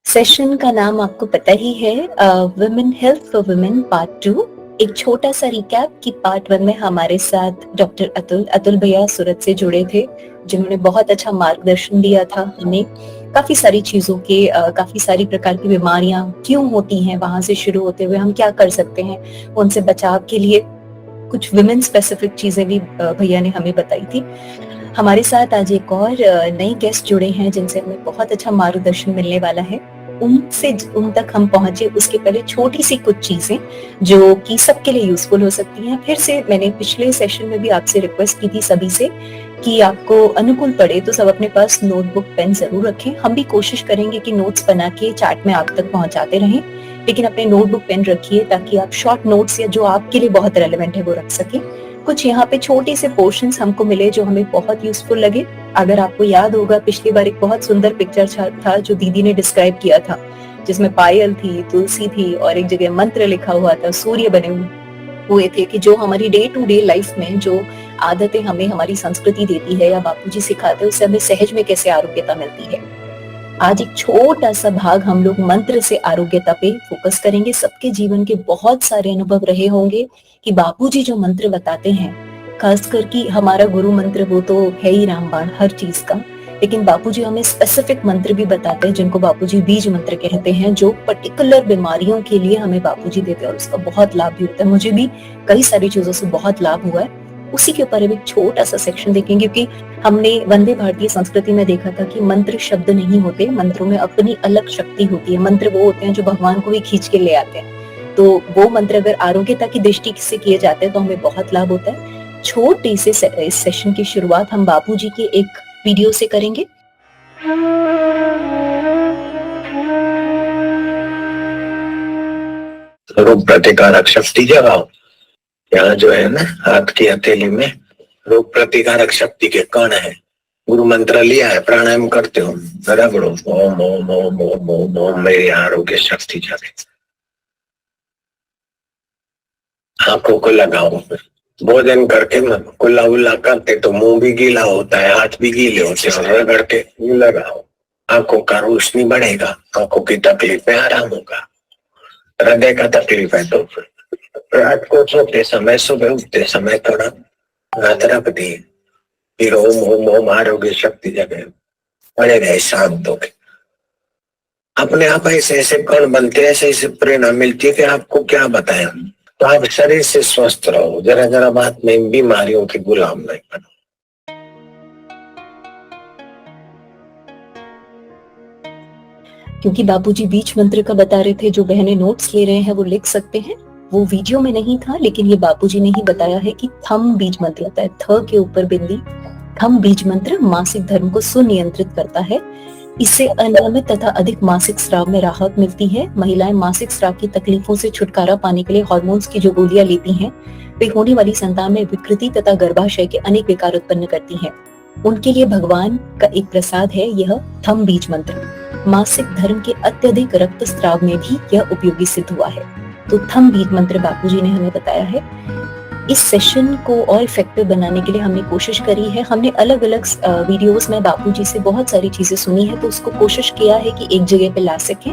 Session का नाम आपको पता ही है, women health for women part 2। एक छोटा सा रिकैप कि पार्ट 1 में हमारे साथ डॉक्टर अतुल भैया सूरत से जुड़े थे, जिन्होंने बहुत अच्छा मार्गदर्शन दिया था हमें काफी सारी चीजों के, काफी सारी प्रकार की बीमारियां क्यों होती हैं, वहां से शुरू होते हुए हम क्या कर सकते हैं उनसे बचाव के लिए। कुछ वुमेन स्पेसिफिक चीजें भी भैया ने हमें बताई थी। हमारे साथ आज एक और नए गेस्ट जुड़े हैं जिनसे हमें बहुत अच्छा मार्गदर्शन मिलने वाला है। उनसे उन तक हम पहुंचे उसके पहले छोटी सी कुछ चीजें जो कि सबके लिए यूजफुल हो सकती हैं। फिर से मैंने पिछले सेशन में भी आपसे रिक्वेस्ट की थी सभी से कि आपको अनुकूल पड़े तो सब अपने पास नोटबुक पेन जरूर रखें। हम भी कोशिश करेंगे कि नोट्स बना के चैट में आप तक पहुंचाते रहें, लेकिन अपने नोटबुक पेन रखिए ताकि आप शॉर्ट नोट्स या जो आपके लिए बहुत रेलेवेंट है वो रख सकें। कुछ यहाँ पे छोटे से पोर्शंस हमको मिले जो हमें बहुत यूजफुल लगे। अगर आपको याद होगा पिछली बार एक बहुत सुंदर पिक्चर था जो दीदी ने डिस्क्राइब किया था, जिसमें पायल थी, तुलसी थी और एक जगह मंत्र लिखा हुआ था, सूर्य बने हुए थे कि जो हमारी डे टू डे लाइफ में जो आदतें हमें हमारी संस्कृति देती है या बापूजी सिखाते हैं उससे हमें सहज में कैसे आरोग्यता मिलती है। आज एक छोटा सा भाग हम लोग मंत्र से आरोग्यता पे फोकस करेंगे। सबके जीवन के बहुत सारे अनुभव रहे होंगे कि बापूजी जो मंत्र बताते हैं, खासकर कि हमारा गुरु मंत्र वो तो है ही रामबाण हर चीज का, लेकिन बापूजी हमें स्पेसिफिक मंत्र भी बताते हैं जिनको बापूजी बीज मंत्र कहते हैं, जो पर्टिकुलर बीमारियों के लिए हमें बापूजी देते हैं और उसका बहुत लाभ भी होता है। मुझे भी कई सारी चीजों से बहुत लाभ हुआ है। उसी के ऊपर एक छोटा सा सेक्शन देखेंगे क्योंकि हमने वंदे भारतीय संस्कृति में देखा था कि मंत्र शब्द नहीं होते, मंत्रों में अपनी अलग शक्ति होती है। मंत्र वो होते हैं जो भगवान को भी खींच के ले आते हैं। तो वो मंत्र अगर आरोग्यता की दृष्टि से किए जाते हैं तो हमें बहुत लाभ होता है। छोटे से इस सेशन की शुरुआत हम बापूजी के एक वीडियो से करेंगे। रोग प्रतिकारक शक्ति जगाओ। यहाँ जो है ना हाथ की हथेली में रोग प्रतिकारक शक्ति के कण है। गुरु मंत्र लिया है, प्राणायाम करते हो, रगड़ो ओम ओम ओम ओम ओम ओम, मेरी आरोग्य शक्ति जगे। आंखों को लगाओ। भोजन करके कुल्ला उल्ला करते तो मुंह भी गीला होता है, हाथ भी गीले होते हैं, रगड़ के लगाओ। आंखों का रोशनी बढ़ेगा, आंखों की तकलीफ में आराम होगा। हृदय का तकलीफ है तो रात को सोते समय सुबह उठते समय थोड़ा हाथ रख दिए, फिर ओम ओम ओम आरोग्य शक्ति जगे, पड़े रहे शांत होके। अपने आप ऐसे ऐसे कण बनते, ऐसे ऐसे प्रेरणा मिलती है कि आपको क्या बताएं। तो आप शरीर से स्वस्थ रहो, जरा जरा बात में बीमारियों के गुलाम नहीं बनो। क्योंकि बापूजी बीज मंत्र का बता रहे थे, जो बहनें नोट्स ले रहे हैं वो लिख सकते हैं। वो वीडियो में नहीं था लेकिन ये बापूजी ने ही बताया है कि थम बीज मंत्र होता है, थ के ऊपर बिंदी। थम बीज मंत्र मासिक धर्म को सुनियंत्रित करता है। इससे अनियमित तथा अधिक मासिक स्राव में राहत मिलती है। महिलाएं मासिक स्राव की तकलीफों से छुटकारा पाने के लिए हार्मोन्स की जो गोलियां लेती हैं, वे होने वाली संतान में विकृति तथा गर्भाशय के अनेक विकार उत्पन्न करती हैं। उनके लिए भगवान का एक प्रसाद है यह थम बीज मंत्र। मासिक धर्म के अत्यधिक रक्तस्राव में भी यह उपयोगी सिद्ध हुआ है। तो थम बीज मंत्र बापूजी ने हमें बताया है। इस सेशन को और इफेक्टिव बनाने के लिए हमने कोशिश करी है। हमने अलग अलग वीडियोस में बापूजी से बहुत सारी चीजें सुनी है, तो उसको कोशिश किया है कि एक जगह पे ला सके।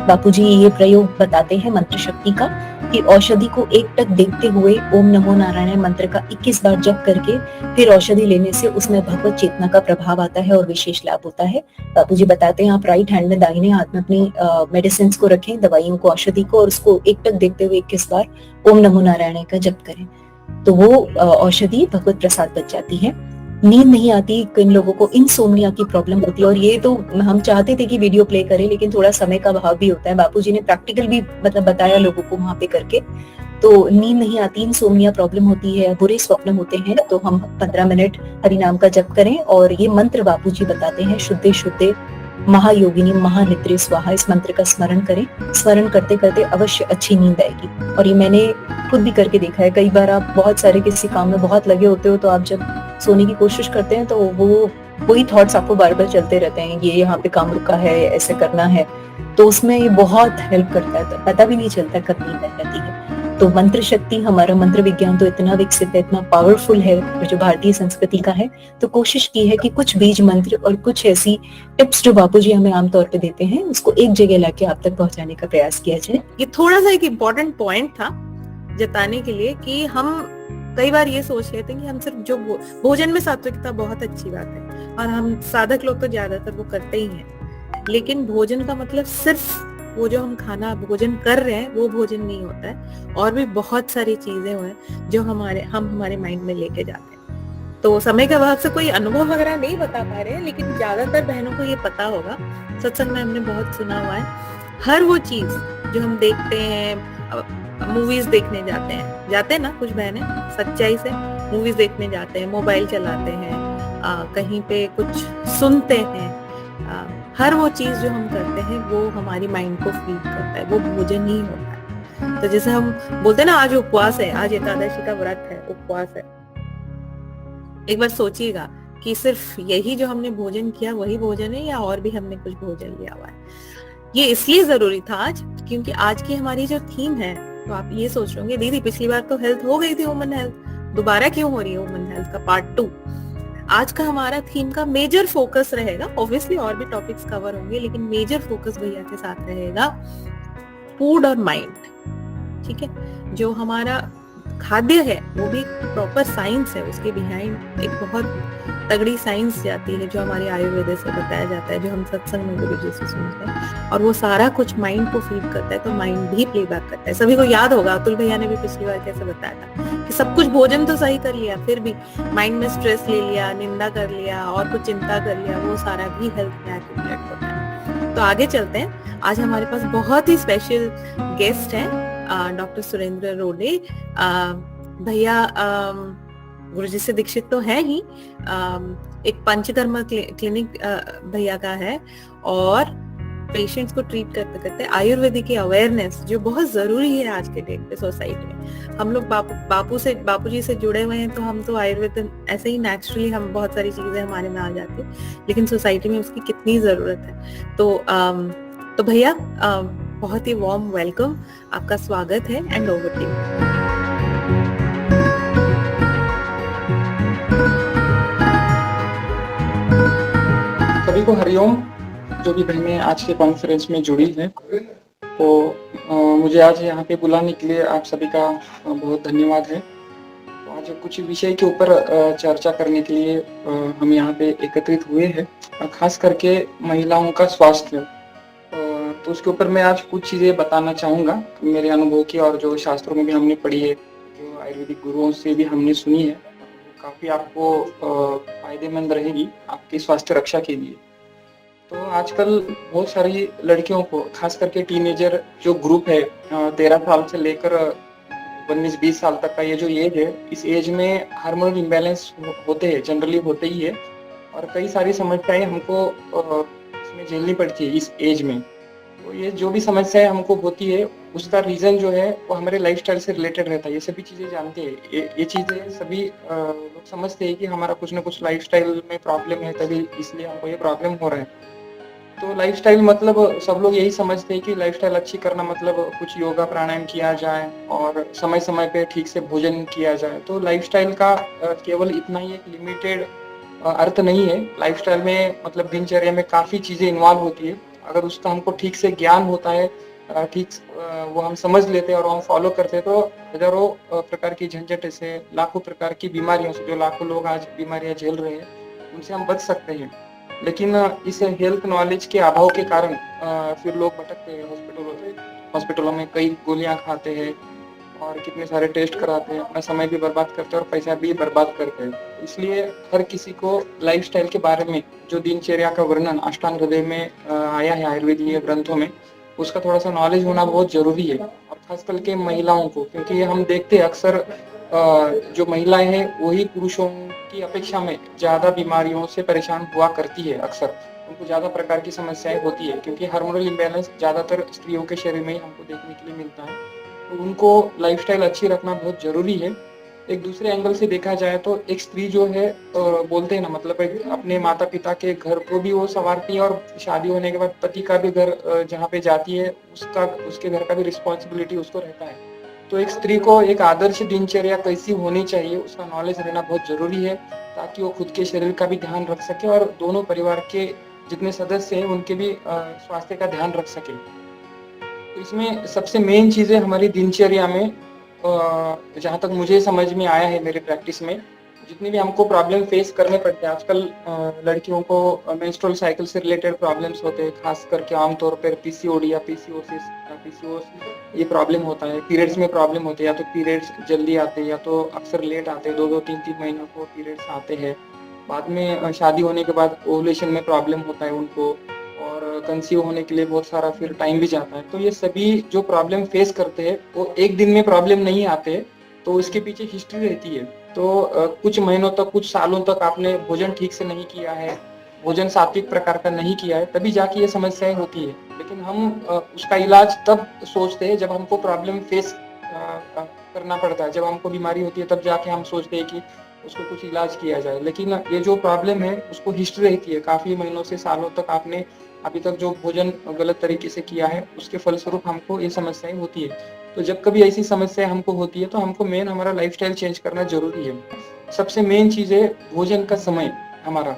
बापूजी ये प्रयोग बताते हैं मंत्र शक्ति का कि औषधि को एक टक देखते हुए ओम नमो नारायण मंत्र का 21 बार जप करके फिर औषधि लेने से उसमें भगवत चेतना का प्रभाव आता है और विशेष लाभ होता है। बापूजी बताते हैं आप राइट हैंड में दाहिने हाथ में अपनी मेडिसिन को रखें, दवाइयों को, औषधि को, और उसको एक टक देखते हुए 21 बार ओम नमो नारायण का जप करें तो वो औषधि भगवत प्रसाद बच जाती है। नींद नहीं आती, किन लोगों को इनसोम्निया की प्रॉब्लम होती है, और ये तो हम चाहते थे कि वीडियो प्ले करें लेकिन थोड़ा समय का अभाव भी होता है। बापूजी ने प्रैक्टिकल भी बताया लोगों को वहां पे करके। तो नींद नहीं आती, इनसोम्निया प्रॉब्लम होती है, बुरे स्वप्न होते हैं, तो हम 15 मिनट हरि नाम का जप करें। और ये मंत्र बापूजी बताते हैं शुद्धे शुद्धे महायोगिनी महानिद्रे स्वाहा इस मंत्र का स्मरण करें। स्मरण करते करते अवश्य अच्छी नींद आएगी। और ये मैंने खुद भी करके देखा है। कई बार आप बहुत सारे किसी काम में बहुत लगे होते हो, तो आप जब सोने की कोशिश करते हैं तो वही थॉट्स आपको बार बार चलते रहते हैं, ये यहाँ पे काम रुका है, ऐसे करना है। तो उसमें ये बहुत हेल्प करता है, तो पता भी नहीं चलता कब नींद आ जाती है। तो मंत्र शक्ति, हमारा मंत्र विज्ञान तो इतना विकसित है, इतना पावरफुल है, जो भारतीय संस्कृति का है। तो कोशिश की है कि कुछ बीज मंत्र और कुछ ऐसी टिप्स जो बापूजी हमें आमतौर पे देते हैं, उसको एक जगह लाके आप तक पहुंचाने का प्रयास किया जाए। ये थोड़ा सा एक इम्पोर्टेंट पॉइंट था जताने के लिए कि हम कई बार ये सोच लेते हैं कि हम सिर्फ जो भोजन में सात्विकता बहुत अच्छी बात है, और हम साधक लोग तो ज्यादातर वो करते ही हैं, लेकिन भोजन का मतलब सिर्फ वो जो हम खाना भोजन कर रहे हैं वो भोजन नहीं होता है, और भी बहुत सारी चीजें हैं जो हमारे माइंड में लेके जाते हैं। तो समय के अभाव से कोई अनुभव वगैरह नहीं बता पा रहे हैं, लेकिन ज्यादातर बहनों को ये पता होगा, सत्संग में हमने बहुत सुना हुआ है, हर वो चीज जो हम देखते हैं, मूवीज देखने जाते हैं ना कुछ बहनें सच्चाई से मूवीज देखने जाते हैं, मोबाइल चलाते हैं, कहीं पे कुछ सुनते हैं, हर वो चीज जो हम करते हैं वो हमारी माइंड को फीड करता है, वो भोजन ही होता है। तो जैसे हम बोलते हैं ना, आज उपवास है, आज एकादशी का व्रत है, उपवास है, एक बार सोचिएगा कि सिर्फ यही जो हमने भोजन किया वही भोजन है, या और भी हमने कुछ भोजन लिया हुआ है। ये इसलिए जरूरी था आज, क्योंकि आज की हमारी जो थीम है, तो आप ये सोच रहे होंगे दीदी पिछली बार तो हेल्थ हो गई थी, वुमन हेल्थ, दोबारा क्यों हो रही है वुमन हेल्थ का पार्ट 2। आज का हमारा थीम का मेजर फोकस रहेगा, ऑब्वियसली और भी टॉपिक्स कवर होंगे, लेकिन मेजर फोकस भैया के साथ रहेगा फूड और माइंड। ठीक है, जो हमारा खाद्य है वो भी प्रॉपर साइंस है, उसके बिहाइंड एक बहुत तगड़ी साइंस जाती है, जो हमारी आयुर्वेद से बताया जाता है, जो हम सत्संग में गुरु जी से सुनते हैं, और वो सारा कुछ माइंड को फीड करता है, तो माइंड भी प्लेबैक करता है। सभी को याद होगा, अतुल भैया ने भी पिछली बार कैसे बताया था कि सब कुछ भोजन तो सही कर लिया, फिर भी माइंड में स्ट्रेस ले लिया, निंदा कर लिया और कुछ चिंता कर लिया, वो सारा भी हेल्थ में एक्यूमुलेट होता है। तो आगे चलते हैं। आज हमारे पास बहुत ही स्पेशल गेस्ट हैं, डॉक्टर सुरेंद्र रोडे भैया। गुरुजी से दीक्षित तो है ही, एक पंचकर्मा क्लिनिक भैया का है, और पेशेंट्स को ट्रीट करते करते आयुर्वेदिक की अवेयरनेस जो बहुत जरूरी है आज के डेट पे सोसाइटी में। हम लोग बापूजी से जुड़े हुए हैं, तो हम तो आयुर्वेद ऐसे ही नेचुरली हम बहुत सारी चीजें हमारे में आ जाती है, लेकिन सोसाइटी में उसकी कितनी जरूरत है। तो भैया बहुत ही वार्म वेलकम, आपका स्वागत है, एंड ओवर टू यू। सभी को हरिओम। जो भी बहनें आज के कॉन्फ्रेंस में जुड़ी हैं, तो मुझे आज यहाँ पे बुलाने के लिए आप सभी का बहुत धन्यवाद है। तो आज कुछ विषय के ऊपर चर्चा करने के लिए हम यहाँ पे एकत्रित हुए हैं, और खास करके महिलाओं का स्वास्थ्य। तो उसके ऊपर मैं आज कुछ चीज़ें बताना चाहूँगा मेरे अनुभव की, और जो शास्त्रों में भी हमने पढ़ी है, जो आयुर्वेदिक गुरुओं से भी हमने सुनी है, काफ़ी आपको फायदेमंद रहेगी आपकी स्वास्थ्य रक्षा के लिए। तो आजकल बहुत सारी लड़कियों को, खास करके टीनेजर जो ग्रुप है, 13 साल से लेकर 19-20 साल तक का ये जो एज है, इस एज में हार्मोनल इम्बैलेंस होते हैं, जनरली होते ही है, और कई सारी समस्याएं हमको इसमें झेलनी पड़ती है इस एज में। तो ये जो भी समस्याएं हमको होती है, उसका रीजन जो है वो हमारे लाइफस्टाइल से रिलेटेड रहता है। ये सभी चीजें जानते हैं, ये चीजें सभी लोग समझते हैं कि हमारा कुछ ना कुछ लाइफस्टाइल में प्रॉब्लम है, तभी इसलिए हमको ये प्रॉब्लम हो रहा है। तो लाइफस्टाइल मतलब सब लोग यही समझते हैं कि लाइफस्टाइल अच्छी करना मतलब कुछ योगा प्राणायाम किया जाए और समय समय पे ठीक से भोजन किया जाए। तो लाइफस्टाइल का केवल इतना ही एक लिमिटेड अर्थ नहीं है। लाइफस्टाइल में मतलब दिनचर्या में काफी चीजें इन्वॉल्व होती है। अगर उसका हमको ठीक से ज्ञान होता है, ठीक वो हम समझ लेते हैं और हम फॉलो करते हैं, तो हजारों प्रकार की झंझट से, लाखों प्रकार की बीमारियों से, जो लाखों लोग आज बीमारियां झेल रहे हैं, उनसे हम बच सकते हैं। लेकिन इस हेल्थ नॉलेज के अभाव के कारण फिर लोग भटकते हैं हॉस्पिटलों में, कई गोलियां खाते हैं और कितने सारे टेस्ट कराते हैं, अपना समय भी बर्बाद करते हैं और पैसा भी बर्बाद करते हैं। इसलिए हर किसी को लाइफस्टाइल के बारे में जो दिनचर्या का वर्णन अष्टांग हृदय में आया है आयुर्वेदीय ग्रंथों में, उसका थोड़ा सा नॉलेज होना बहुत जरूरी है, और खास करके महिलाओं को, क्योंकि हम देखते हैं अक्सर जो महिलाएं हैं वही पुरुषों की अपेक्षा में ज्यादा बीमारियों से परेशान हुआ करती है अक्सर। उनको ज़्यादा प्रकार की समस्याएं होती है, क्योंकि हार्मोनल इम्बैलेंस ज़्यादातर स्त्रियों के शरीर में ही हमको देखने के लिए मिलता है। तो उनको लाइफस्टाइल अच्छी रखना बहुत ज़रूरी है। एक दूसरे एंगल से देखा जाए तो एक स्त्री जो है बोलते हैं ना, मतलब अपने माता पिता के घर को भी वो संवारती है, और शादी होने के बाद पति का भी घर जहाँ पे जाती है उसके घर का भी रिस्पॉन्सिबिलिटी उसको रहता है। तो एक स्त्री को एक आदर्श दिनचर्या कैसी होनी चाहिए उसका नॉलेज रहना बहुत जरूरी है, ताकि वो खुद के शरीर का भी ध्यान रख सके और दोनों परिवार के जितने सदस्य हैं उनके भी स्वास्थ्य का ध्यान रख सके। तो इसमें सबसे मेन चीजें हमारी दिनचर्या में जहाँ तक मुझे समझ में आया है मेरे प्रैक्टिस में, जितनी भी हमको प्रॉब्लम फेस करने पड़ते हैं आजकल, लड़कियों को मेंस्ट्रुअल साइकिल से रिलेटेड प्रॉब्लम्स होते हैं, खास करके आमतौर पर पीसीओडी या पीसीओएस ये प्रॉब्लम होता है। पीरियड्स में प्रॉब्लम होती है, या तो पीरियड्स जल्दी आते हैं या तो अक्सर लेट आते हैं, 2-2 3-3 महीनों को पीरियड्स आते हैं। बाद में शादी होने के बाद ओवुलेशन में प्रॉब्लम होता है उनको, और कंसीव होने के लिए बहुत सारा फिर टाइम भी जाता है। तो ये सभी जो प्रॉब्लम फेस करते हैं वो एक दिन में प्रॉब्लम नहीं आते, तो इसके पीछे हिस्ट्री रहती है। तो कुछ महीनों तक, कुछ सालों तक आपने भोजन ठीक से नहीं किया है, भोजन सात्विक प्रकार का नहीं किया है, तभी जाके ये समस्याएं होती है। लेकिन हम उसका इलाज तब सोचते हैं जब हमको प्रॉब्लम फेस करना पड़ता है, जब हमको बीमारी होती है तब जाके हम सोचते हैं कि उसको कुछ इलाज किया जाए। लेकिन ये जो प्रॉब्लम है उसको हिस्ट्री रहती है, काफी महीनों से सालों तक आपने अभी तक जो भोजन गलत तरीके से किया है उसके फलस्वरूप हमको ये समस्याएं होती है। तो जब कभी ऐसी समस्या हमको होती है तो हमको मेन हमारा लाइफस्टाइल चेंज करना जरूरी है। सबसे मेन चीज है भोजन का समय हमारा।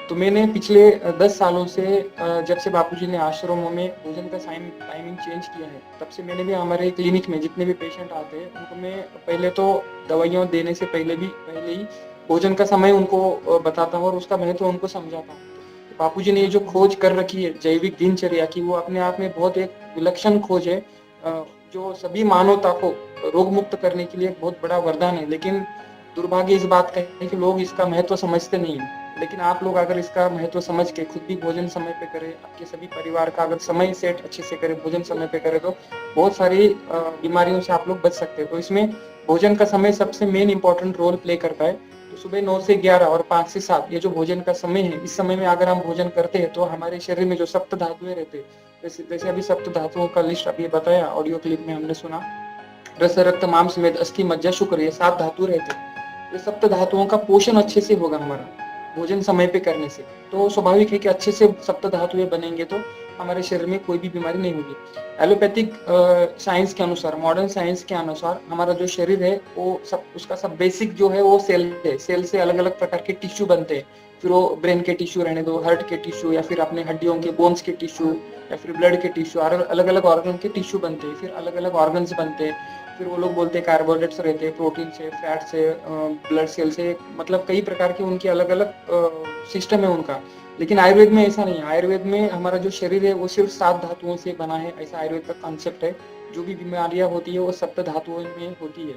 तो मैंने पिछले 10 सालों से जब से बापूजी ने आश्रमों में भोजन का टाइमिंग चेंज किया है, तब से मैंने भी हमारे क्लिनिक में जितने भी पेशेंट आते हैं उनको मैं पहले तो दवाइयाँ देने से पहले ही भोजन का समय उनको बताता हूँ और उसका महत्व उनको समझाता हूँ। बापूजी ने ये जो खोज कर रखी है जैविक दिनचर्या की, वो अपने आप में बहुत एक विलक्षण खोज है, जो सभी मानवता को रोग मुक्त करने के लिए एक बहुत बड़ा वरदान है। लेकिन दुर्भाग्य इस बात का है कि लोग इसका महत्व समझते नहीं है। लेकिन आप लोग अगर इसका महत्व समझ के खुद भी भोजन समय पे करें, आपके सभी परिवार का अगर समय सेट अच्छे से करें, भोजन समय पे करें, तो बहुत सारी बीमारियों से आप लोग बच सकते हैं। तो इसमें भोजन का समय सबसे मेन इंपॉर्टेंट रोल प्ले करता है। तो सुबह 9 से 11 और 5 से 7 ये जो भोजन का समय है, इस समय में अगर हम भोजन करते हैं तो हमारे शरीर में जो सप्त धातुएं रहते हैं, जैसे अभी सप्त धातुओं का लिस्ट अभी बताया ऑडियो क्लिप में हमने सुना, रस रक्त मांस मेद अस्थि मज्जा शुक्र, ये 7 धातु रहते हैं। ये सप्त धातुओं का पोषण अच्छे से होगा हमारा भोजन समय पे करने से, तो स्वाभाविक है कि अच्छे से सप्त धातुएं बनेंगे तो हमारे शरीर में कोई भी बीमारी नहीं होगी। एलोपैथिक साइंस के अनुसार, मॉडर्न साइंस के अनुसार हमारा जो शरीर है वो उसका सब बेसिक जो है वो सेल है। सेल से अलग अलग प्रकार के टिश्यू बनते हैं, फिर वो ब्रेन के टिश्यू रहने दो, हार्ट के टिश्यू, या फिर अपने हड्डियों के बोन्स के टिश्यू, या फिर ब्लड के टिश्यू, अलग अलग ऑर्गन के टिश्यू बनते हैं, फिर अलग अलग ऑर्गन्स बनते हैं। फिर वो लोग बोलते हैं कार्बोहाइड्रेट्स रहते हैं, प्रोटीन से, फैट से, ब्लड सेल से, मतलब कई प्रकार के उनके अलग अलग सिस्टम है उनका। लेकिन आयुर्वेद में ऐसा नहीं है। आयुर्वेद में हमारा जो शरीर है वो सिर्फ 7 धातुओं से बना है, ऐसा आयुर्वेद का कॉन्सेप्ट है। जो भी बीमारियां होती है वो सप्त धातुओं में होती है,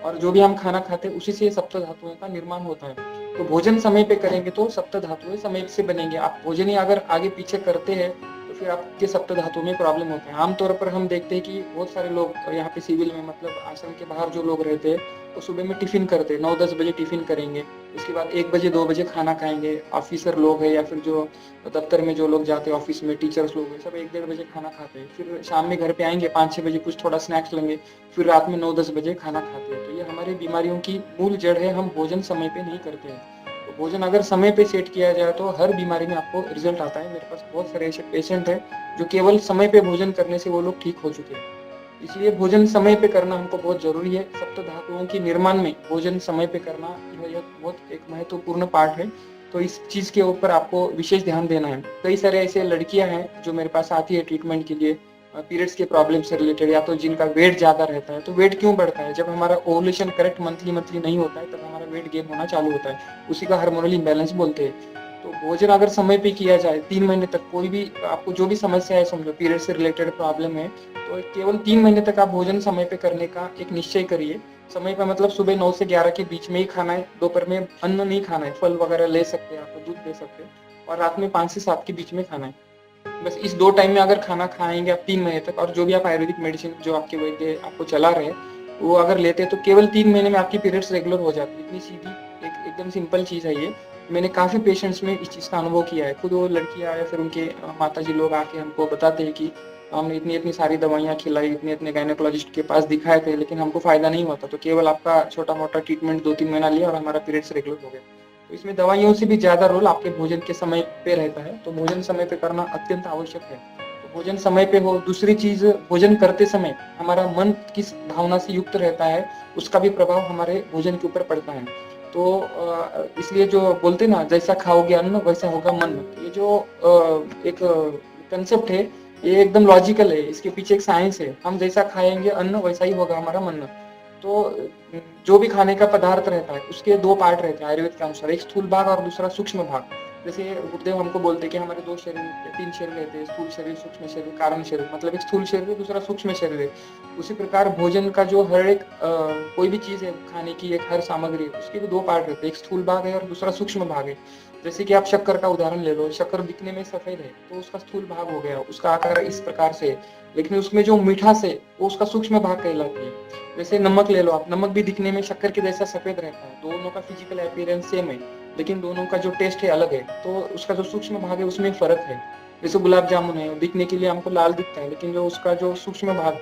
और जो भी हम खाना खाते हैं उसी से सप्त धातुओं का निर्माण होता है। तो भोजन समय पे करेंगे तो सप्त धातुएं समय से बनेंगे। आप भोजन ही अगर आगे पीछे करते हैं तो फिर आपके सप्त धातु में प्रॉब्लम होता है। आमतौर पर हम देखते हैं कि बहुत सारे लोग यहाँ पे सिविल में, मतलब आश्रम के बाहर जो लोग रहते हैं, तो सुबह में टिफिन करते हैं, 9-10 बजे टिफिन करेंगे, उसके बाद 1 बजे 2 बजे खाना खाएंगे। ऑफिसर लोग हैं या फिर जो दफ्तर में जो लोग जाते हैं, ऑफिस में टीचर्स लोग हैं, सब 1-1:30 बजे खाना खाते हैं। फिर शाम में घर पे आएंगे 5-6 बजे, कुछ थोड़ा स्नैक्स लेंगे, फिर रात में 9-10 बजे खाना खाते हैं। तो ये हमारी बीमारियों की मूल जड़ है, हम भोजन समय पे नहीं करते हैं। तो भोजन अगर समय पे सेट किया जाए तो हर बीमारी में आपको रिजल्ट आता है। मेरे पास बहुत सारे ऐसे पेशेंट हैं जो केवल समय पे भोजन करने से वो लोग ठीक हो चुके हैं। इसलिए भोजन समय पे करना हमको बहुत जरूरी है। सप्त धातुओं की निर्माण में भोजन समय पे करना यह बहुत एक महत्वपूर्ण पार्ट है। तो इस चीज के ऊपर आपको विशेष ध्यान देना है। कई सारे ऐसे लड़कियां हैं जो मेरे पास आती है ट्रीटमेंट के लिए, पीरियड्स के प्रॉब्लम से रिलेटेड, या तो जिनका वेट ज्यादा रहता है। तो वेट क्यों बढ़ता है? जब हमारा ओवुलेशन करेक्ट मंथली नहीं होता है तब हमारा वेट गेन होना चालू होता है, उसी का हार्मोनल इम्बैलेंस बोलते हैं। तो भोजन अगर समय पे किया जाए 3 महीने तक, कोई भी आपको जो भी समस्या है, समझो पीरियड से रिलेटेड प्रॉब्लम है, तो केवल 3 महीने तक आप भोजन समय पे करने का एक निश्चय करिए। समय पे मतलब सुबह 9 से 11 के बीच में ही खाना है, दोपहर में अन्न नहीं खाना है, फल वगैरह ले सकते हैं, आप दूध ले सकते हैं, और रात में 5 से 7 के बीच में खाना है। बस इस 2 टाइम में अगर खाना खाएंगे आप 3 महीने तक, और जो भी आप आयुर्वेदिक मेडिसिन जो आपके वैद्य आपको चला रहे वो अगर लेते हैं, तो केवल 3 महीने में आपकी पीरियड्स रेगुलर हो जाती है। इतनी सीधी एकदम सिंपल चीज है ये। मैंने काफ़ी पेशेंट्स में इस चीज़ का अनुभव किया है। खुद वो लड़कियाँ या फिर उनके माताजी लोग आके हमको बताते हैं कि हमने इतनी-इतनी सारी दवाइयाँ खिलाई, इतने-इतने गायनेकोलॉजिस्ट के पास दिखाए थे, लेकिन हमको फ़ायदा नहीं हुआ था। तो केवल आपका छोटा-मोटा ट्रीटमेंट 2-3 महीना लिया और हमारा पीरियड्स रेगुलर हो गया। तो इसमें दवाइयों से भी ज़्यादा रोल आपके भोजन के समय पे रहता है, तो भोजन समय पे करना अत्यंत आवश्यक है। तो भोजन समय पे हो, दूसरी चीज़ भोजन करते समय हमारा मन किस भावना से युक्त रहता है, उसका भी प्रभाव हमारे भोजन के ऊपर पड़ता है। तो इसलिए जो बोलते हैं ना, जैसा खाओगे अन्न वैसा होगा मन, ये जो एक कंसेप्ट है, ये एकदम लॉजिकल है, इसके पीछे एक साइंस है। हम जैसा खाएँगे अन्न वैसा ही होगा हमारा मन। तो जो भी खाने का पदार्थ रहता है उसके 2 पार्ट रहते हैं आयुर्वेद के अनुसार, एक स्थूल भाग और दूसरा सूक्ष्म भाग। जैसे गुरुदेव हमको बोलते हैं कि हमारे 2 शरीर या 3 शरीर रहते हैं, स्थूल शरीर, सूक्ष्म शरीर, कारण शरीर। मतलब एक स्थूल शरीर है, दूसरा सूक्ष्म शरीर है। उसी प्रकार भोजन का जो हर एक कोई भी चीज़ है खाने की, एक हर सामग्री है, उसके भी 2 पार्ट रहते हैं, एक स्थूल भाग है और दूसरा सूक्ष्म भाग है। जैसे कि आप शक्कर का उदाहरण ले लो, शक्कर दिखने में सफ़ेद है, तो उसका स्थूल भाग हो गया, उसका आकार इस प्रकार से है। लेकिन उसमें जो मिठास है, वो उसका सूक्ष्म भाग कहलाती है। जैसे नमक ले लो आप, नमक भी दिखने में शक्कर के जैसा सफ़ेद रहता है, दोनों का फिजिकल अपीयरेंस सेम है, लेकिन दोनों का जो टेस्ट है अलग है, तो उसका जो सूक्ष्म भाग है उसमें फ़र्क है। जैसे गुलाब जामुन है, दिखने के लिए हमको लाल दिखता है, लेकिन जो उसका जो सूक्ष्म भाग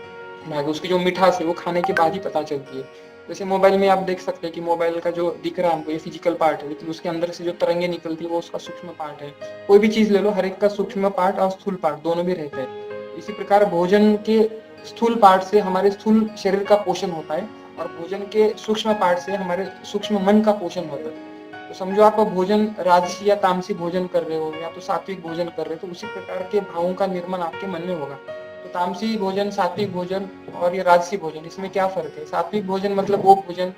है, उसकी जो मिठास है, वो खाने के बाद ही पता चलती है। जैसे मोबाइल में आप देख सकते हैं कि मोबाइल का जो दिख रहा है हमको, ये फिजिकल पार्ट है, लेकिन उसके अंदर से जो तरंगे निकलती है वो उसका सूक्ष्म पार्ट है। कोई भी चीज़ ले लो, हर एक का सूक्ष्म पार्ट और स्थूल पार्ट दोनों भी रहते हैं। इसी प्रकार भोजन के स्थूल पार्ट से हमारे स्थूल शरीर का पोषण होता है और भोजन के सूक्ष्म पार्ट से हमारे सूक्ष्म मन का पोषण होता है। तो समझो आप भोजन राजसी या तामसी भोजन कर रहे हो या तो सात्विक भोजन कर रहे हो, तो उसी प्रकार के भावों का निर्माण आपके मन में होगा। तो तामसी भोजन, सात्विक भोजन और ये राजसी भोजन, इसमें क्या फर्क है? सात्विक भोजन मतलब वो भोजन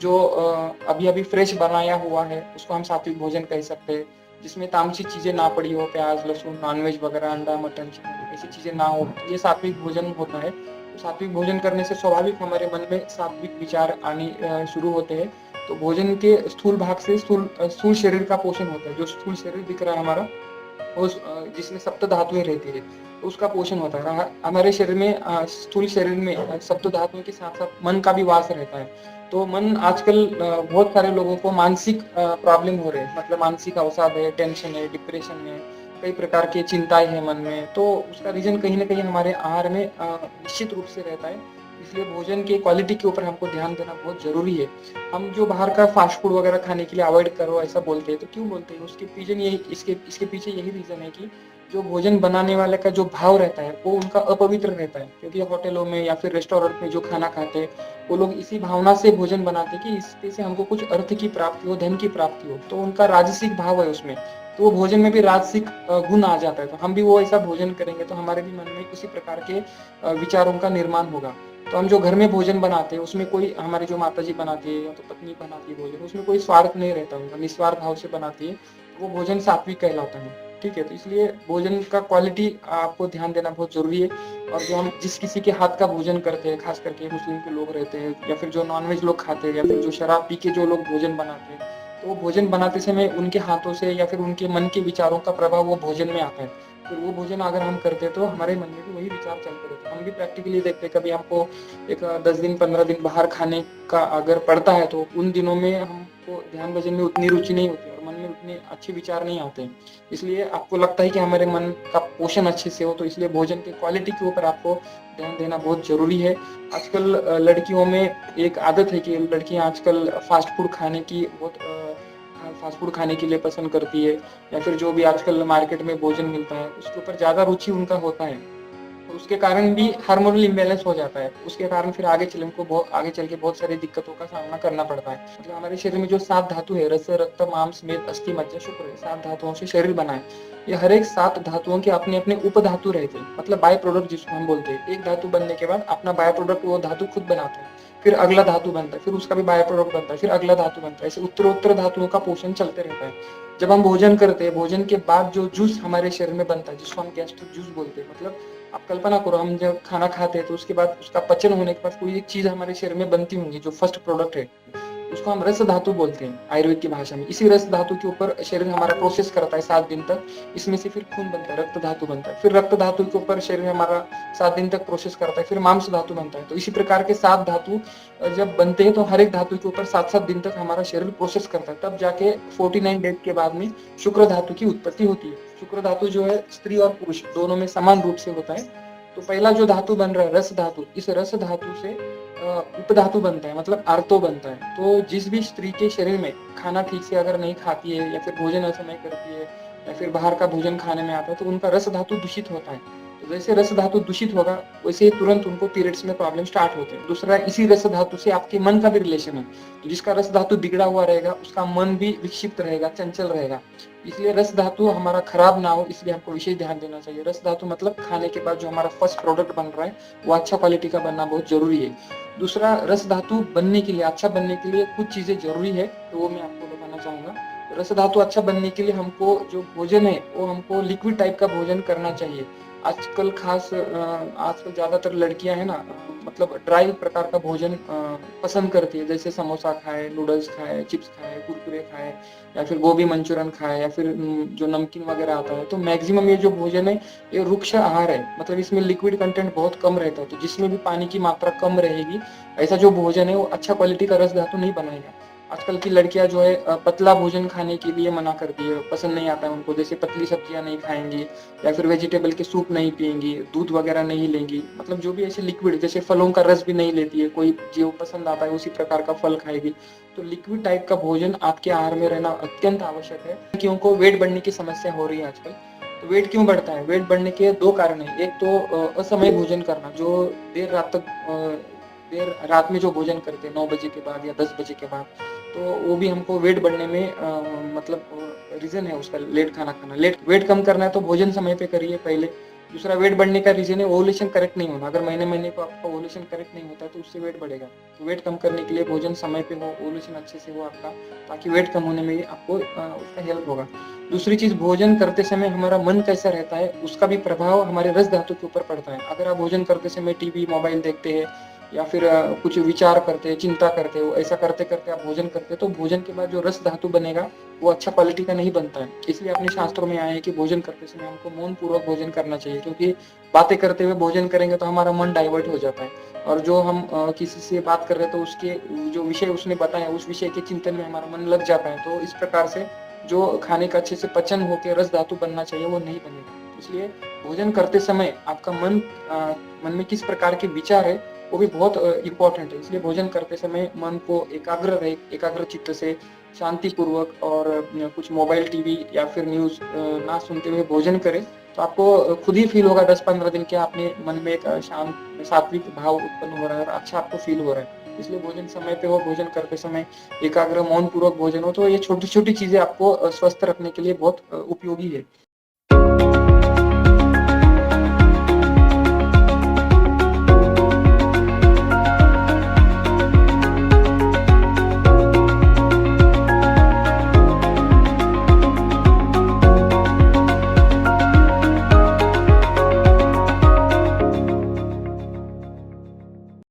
जो अभी-अभी फ्रेश बनाया हुआ है, उसको हम सात्विक भोजन कह सकते हैं। जिसमें तामसी चीज़ें ना पड़ी हो, प्याज, लहसुन, नॉनवेज वगैरह, अंडा, मटन, चिकन ऐसी चीज़ें ना हो, तो ये सात्विक भोजन होता है। तो सात्विक भोजन करने से स्वाभाविक हमारे मन में सात्विक विचार आने शुरू होते हैं। तो भोजन के स्थूल भाग से स्थूल शरीर का पोषण होता है। जो स्थूल शरीर दिख रहा है हमारा, जिसमें सप्त धातुएं रहती है, तो उसका पोषण होता है। हमारे शरीर में स्थूल शरीर में सप्त धातुओं के साथ साथ मन का भी वास रहता है। तो मन आजकल बहुत सारे लोगों को मानसिक प्रॉब्लम हो रहे हैं, मतलब मानसिक अवसाद है, टेंशन है, डिप्रेशन है, कई प्रकार की चिंताएं हैं मन में। तो उसका रीजन कहीं ना कहीं हमारे आहार में निश्चित रूप से रहता है। इसलिए भोजन की क्वालिटी के ऊपर हमको ध्यान देना बहुत जरूरी है। हम जो बाहर का फास्ट फूड वगैरह खाने के लिए अवॉइड करो ऐसा बोलते हैं, तो क्यों बोलते हैं? उसके पीछे यही इसके पीछे यही रीजन है कि जो भोजन बनाने वाले का जो भाव रहता है वो उनका अपवित्र रहता है। क्योंकि होटलों में या फिर रेस्टोरेंट में जो खाना खाते हैं, वो लोग इसी भावना से भोजन बनाते हैं कि इससे से हमको कुछ अर्थ की प्राप्ति हो, धन की प्राप्ति हो। तो उनका राजसिक भाव है उसमें, तो वो भोजन में भी राजसिक गुण आ जाता है। तो हम भी वो ऐसा भोजन करेंगे तो हमारे भी मन में उसी प्रकार के विचारों का निर्माण होगा। तो हम जो घर में भोजन बनाते हैं उसमें कोई, हमारी जो माताजी बनाती है या तो पत्नी बनाती है भोजन, उसमें कोई स्वार्थ नहीं रहता, उनका निस्वार्थ भाव से बनाती है, तो वो भोजन सात्विक कहलाता है। ठीक है, तो इसलिए भोजन का क्वालिटी आपको ध्यान देना बहुत जरूरी है। और जो हम जिस किसी के हाथ का भोजन करते हैं, खास करके मुस्लिम के लोग रहते हैं या फिर जो नॉनवेज लोग खाते हैं या फिर जो शराब पी के जो लोग भोजन बनाते हैं, तो वो भोजन बनाते समय उनके हाथों से या फिर उनके मन के विचारों का प्रभाव वो भोजन में आता है। फिर वो भोजन अगर हम करते हैं तो हमारे मन में भी वही विचार चलते रहते हैं। हम भी प्रैक्टिकली देखते हैं, कभी हमको एक 10 दिन 15 दिन बाहर खाने का अगर पड़ता है तो उन दिनों में हमको ध्यान भजन में उतनी रुचि नहीं होती और मन में उतने अच्छे विचार नहीं आते। इसलिए आपको लगता है कि हमारे मन का पोषण अच्छे से हो, तो इसलिए भोजन की क्वालिटी के ऊपर आपको ध्यान देना बहुत जरूरी है। आजकल लड़कियों में एक आदत है कि लड़कियां आजकल फास्ट फूड खाने की फास्ट फूड खाने के लिए पसंद करती है, या फिर जो भी आजकल मार्केट में भोजन मिलता है उसके ऊपर ज्यादा रुचि उनका होता है। तो उसके कारण भी हार्मोनल इम्बैलेंस हो जाता है। उसके कारण फिर आगे चल के बहुत सारी दिक्कतों का सामना करना पड़ता है। मतलब हमारे शरीर में जो 7 धातु है, रस, रक्त, मांस, मेद, अस्थि, मज्जा, शुक्र, 7 धातुओं से शरीर बना है। ये हर एक 7 धातुओं के अपने अपने उपधातु रहते हैं, मतलब बाय प्रोडक्ट जिसको हम बोलते हैं। एक धातु बनने के बाद अपना बाय प्रोडक्ट वो धातु खुद बनाता है, फिर अगला धातु बनता है, फिर उसका भी बाय प्रोडक्ट बनता है, फिर अगला धातु बनता है। ऐसे उत्तरोत्तर धातुओं का पोषण चलते रहता है। जब हम भोजन करते हैं, भोजन के बाद जो जूस हमारे शरीर में बनता है जिसको हम गैस्ट्रिक जूस बोलते हैं, मतलब आप कल्पना करो, हम जब खाना खाते हैं तो उसके बाद उसका पचन होने के बाद कोई एक चीज हमारे शरीर में बनती होंगी जो फर्स्ट प्रोडक्ट है, उसको हम रस धातु बोलते हैं आयुर्वेद की भाषा में। इसी रस धातु के ऊपर शरीर हमारा प्रोसेस करता है 7 दिन तक। इसमें से फिर खून बनता है, रक्त धातु बनता है। फिर रक्त धातु के ऊपर शरीर हमारा 7 दिन तक प्रोसेस करता है, फिर मांस धातु बनता है। तो इसी प्रकार के 7 धातु जब बनते हैं तो हर एक धातु के ऊपर 7-7 दिन तक हमारा शरीर प्रोसेस करता है। तब जाके 49 डेज के बाद में शुक्र धातु की उत्पत्ति होती है। शुक्र धातु जो है स्त्री और पुरुष दोनों में समान रूप से होता है। तो पहला जो धातु बन रहा है रस धातु, इस रस धातु से उपधातु बनता है, मतलब आर्तो बनता है। तो जिस भी स्त्री के शरीर में खाना ठीक से अगर नहीं खाती है या फिर भोजन ऐसा नहीं करती है या फिर बाहर का भोजन खाने में आता है तो उनका रस धातु दूषित होता है। तो जैसे रस धातु दूषित होगा वैसे ही तुरंत उनको पीरियड्स में प्रॉब्लम स्टार्ट होते हैं। दूसरा, इसी रस धातु से आपके मन का भी रिलेशन है। तो जिसका रस धातु बिगड़ा हुआ रहेगा उसका मन भी विक्षिप्त रहेगा, चंचल रहेगा। इसलिए रस धातु हमारा खराब ना हो इसलिए हमको विशेष ध्यान देना चाहिए। रस धातु मतलब खाने के बाद जो हमारा फर्स्ट प्रोडक्ट बन रहा है वो अच्छा क्वालिटी का बनना बहुत जरूरी है। दूसरा, रस धातु बनने के लिए, अच्छा बनने के लिए कुछ चीजें जरूरी है, तो वो मैं आपको बताना चाहूंगा। रस धातु अच्छा बनने के लिए हमको जो भोजन है वो हमको लिक्विड टाइप का भोजन करना चाहिए। आजकल आजकल ज्यादातर लड़कियां है ना, मतलब ड्राई प्रकार का भोजन पसंद करती है। जैसे समोसा खाए, नूडल्स खाए, चिप्स खाए, कुरकुरे खाए या फिर गोभी मंचूरियन खाए या फिर जो नमकीन वगैरह आता है। तो मैक्सिमम ये जो भोजन है ये रुक्ष आहार है, मतलब इसमें लिक्विड कंटेंट बहुत कम रहता है। तो जिसमें भी पानी की मात्रा कम रहेगी ऐसा जो भोजन है वो अच्छा क्वालिटी का रस धातु नहीं बनाएगा। आजकल की लड़कियां जो है पतला भोजन खाने के लिए मना करती है, पसंद नहीं आता है उनको। जैसे पतली सब्जियां नहीं खाएंगी या फिर वेजिटेबल के सूप नहीं पिएंगी, दूध वगैरह नहीं लेंगी, मतलब जो भी ऐसे लिक्विड, जैसे फलों का रस भी नहीं लेती है, कोई जो पसंद आता है उसी प्रकार का फल खाएगी। तो लिक्विड टाइप का भोजन आपके आहार में रहना अत्यंत आवश्यक है। लड़कियों को वेट बढ़ने की समस्या हो रही है आजकल। तो वेट क्यों बढ़ता है? वेट बढ़ने के 2 कारण है। एक तो असमय भोजन करना, जो देर रात में जो भोजन करते हैं 9 बजे के बाद या 10 बजे के बाद, तो वो भी हमको वेट बढ़ने में मतलब रीजन है उसका, लेट खाना खाना। वेट कम करना है तो भोजन समय पे करिए पहले। दूसरा, वेट बढ़ने का रीजन है ओवुलेशन करेक्ट नहीं होना। अगर महीने को आपका ओवुलेशन करेक्ट नहीं होता है तो उससे वेट बढ़ेगा। तो वेट कम करने के लिए भोजन समय पे हो, ओवुलेशन अच्छे से हो आपका, ताकि वेट कम होने में आपको उसका हेल्प होगा। दूसरी चीज, भोजन करते समय हमारा मन कैसा रहता है उसका भी प्रभाव हमारे रस धातु के ऊपर पड़ता है। अगर आप भोजन करते समय टीवी मोबाइल देखते हैं या फिर कुछ विचार करते हैं, चिंता करते हो, ऐसा करते करते आप भोजन करते हैं तो भोजन के बाद जो रस धातु बनेगा वो अच्छा क्वालिटी का नहीं बनता है। इसलिए अपने शास्त्रों में आया है कि भोजन करते समय हमको मौन पूर्वक भोजन करना चाहिए, क्योंकि बातें करते हुए भोजन करेंगे तो हमारा मन डाइवर्ट हो जाता है और जो हम किसी से बात कर रहे हैं तो उसके जो विषय उसने बताया उस विषय के चिंतन में हमारा मन लग जाता है। तो इस प्रकार से जो खाने का अच्छे से पचन होकर रस धातु बनना चाहिए वो नहीं बनेगा। इसलिए भोजन करते समय आपका मन में किस प्रकार के विचार है वो भी बहुत इम्पोर्टेंट है। इसलिए भोजन करते समय मन को एकाग्र चित्त से शांति पूर्वक और कुछ मोबाइल टीवी या फिर न्यूज ना सुनते हुए भोजन करें तो आपको खुद ही फील होगा 10-15 दिन के अपने मन में एक शांत सात्विक भाव उत्पन्न हो रहा है और अच्छा आपको फील हो रहा है। इसलिए भोजन समय पे हो, भोजन करते समय एकाग्र मौन पूर्वक भोजन हो, तो ये छोटी छोटी चीजें आपको स्वस्थ रखने के लिए बहुत उपयोगी है।